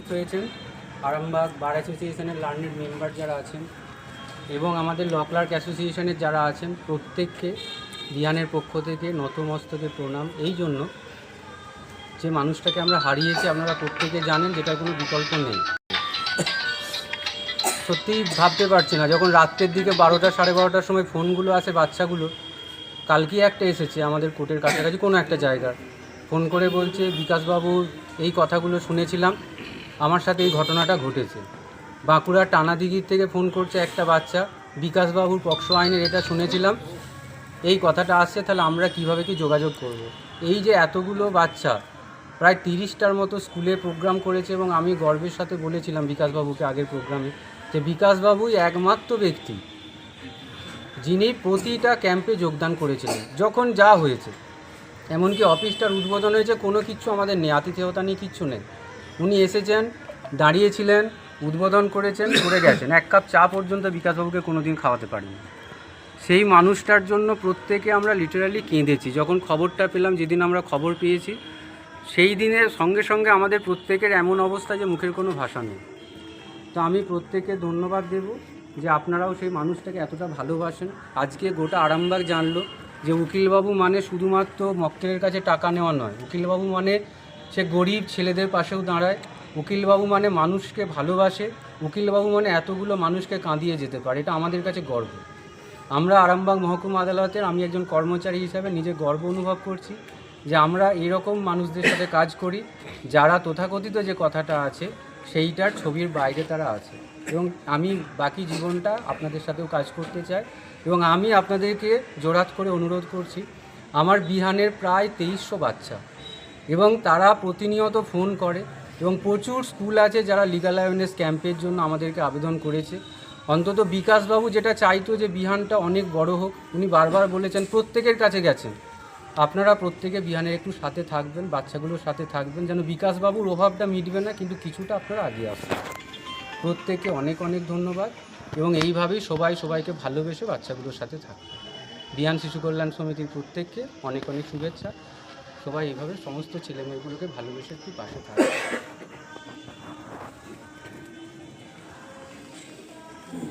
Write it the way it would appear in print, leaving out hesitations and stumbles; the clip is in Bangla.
উপস্থিত হয়েছেন আরামবাগ বার অ্যাসোসিয়েশনের লার্নেড মেম্বার যারা আছেন এবং আমাদের ল ক্লার্ক অ্যাসোসিয়েশনের যারা আছেন, প্রত্যেককে বিহানের পক্ষ থেকে নতমস্তকে প্রণাম। এই জন্য যে মানুষটাকে আমরা হারিয়েছি আপনারা প্রত্যেকে জানেন, যেটার কোনো বিকল্প নেই। সত্যিই ভাবতে পারছি না, যখন রাত্রের দিকে 12টা 12:30টার সময় ফোনগুলো আসে বাচ্চাগুলো। কালকেই একটা এসেছে আমাদের কোর্টের কাছাকাছি কোনো একটা জায়গার, ফোন করে বলছে বিকাশবাবুর এই কথাগুলো শুনেছিলাম, আমার সাথে এই ঘটনাটা ঘটেছে। বাঁকুড়ার টানাদিঘির থেকে ফোন করছে একটা বাচ্চা, বিকাশবাবুর পক্সো আইনের এটা শুনেছিলাম, এই কথাটা আসছে, তাহলে আমরা কিভাবে কি যোগাযোগ করব। এই যে এতগুলো বাচ্চা, প্রায় 30টার মতো স্কুলে প্রোগ্রাম করেছে এবং আমি গর্বের সাথে বলেছিলাম বিকাশবাবুকে আগের প্রোগ্রামে যে বিকাশবাবুই একমাত্র ব্যক্তি যিনি প্রতিটা ক্যাম্পে যোগদান করেছিলেন যখন যা হয়েছে। এমনকি অফিসটার উদ্বোধন হয়েছে, কোনো কিচ্ছু আমাদের নেই, আতিথেয়তা নেই, কিচ্ছু নেই। উনি এসেছেন, দাঁড়িয়েছিলেন, উদ্বোধন করেছেন, করে গেছেন। এক কাপ চা পর্যন্ত বিকাশবাবুকে কোনো দিন খাওয়াতে পারিনি। সেই মানুষটার জন্য প্রত্যেকে আমরা লিটারালি কেঁদেছি যখন খবরটা পেলাম। যেদিন আমরা খবর পেয়েছি সেই দিনের সঙ্গে সঙ্গে আমাদের প্রত্যেকের এমন অবস্থা যে মুখের কোনো ভাষা নেই। তো আমি প্রত্যেককে ধন্যবাদ দেব যে আপনারাও সেই মানুষটাকে এতটা ভালোবাসেন। আজকে গোটা আরামবাগ জানলো যে উকিলবাবু মানে শুধুমাত্র মক্কেলের কাছে টাকা নেওয়া নয়, উকিলবাবু মানে সে গরিব ছেলেদের পাশেও দাঁড়ায়, উকিলবাবু মানে মানুষকে ভালোবাসে, উকিলবাবু মানে এতগুলো মানুষকে কাঁদিয়ে যেতে পারে। এটা আমাদের কাছে গর্ব। আমরা আরামবাগ মহকুমা আদালতের, আমি একজন কর্মচারী হিসাবে নিজে গর্ব অনুভব করছি যে আমরা এরকম মানুষদের সাথে কাজ করি যারা তথাকথিত যে কথাটা আছে সেইটার ছবির বাইরে তারা আছে। এবং আমি বাকি জীবনটা আপনাদের সাথেও কাজ করতে চাই এবং আমি আপনাদেরকে জোড়হাত করে অনুরোধ করছি। আমার বিহানের প্রায় 2300 বাচ্চা এবং তারা প্রতিনিয়ত ফোন করে এবং প্রচুর স্কুল আছে যারা লিগ্যাল অ্যাওয়ারনেস ক্যাম্পের জন্য আমাদেরকে আবেদন করেছে। অন্তত বিকাশবাবু যেটা চাইতো যে বিহানটা অনেক বড় হোক, উনি বারবার বলেছেন, প্রত্যেকের কাছে গেছেন, আপনারা প্রত্যেকে বিহানের একটু সাথে থাকবেন, বাচ্চাগুলোর সাথে থাকবেন, যেন বিকাশবাবুর অভাবটা মিটবে না কিন্তু কিছুটা আপনারা এগিয়ে আসবেন। প্রত্যেককে অনেক অনেক ধন্যবাদ এবং এইভাবেই সবাইকে ভালোবেসে বাচ্চাগুলোর সাথে থাকবে। বিহান শিশু কল্যাণ সমিতির প্রত্যেককে অনেক অনেক শুভেচ্ছা। সবাই এইভাবে সমস্ত ছেলেমেয়েগুলোকে ভালোবেসে একটু পাশে থাকবে।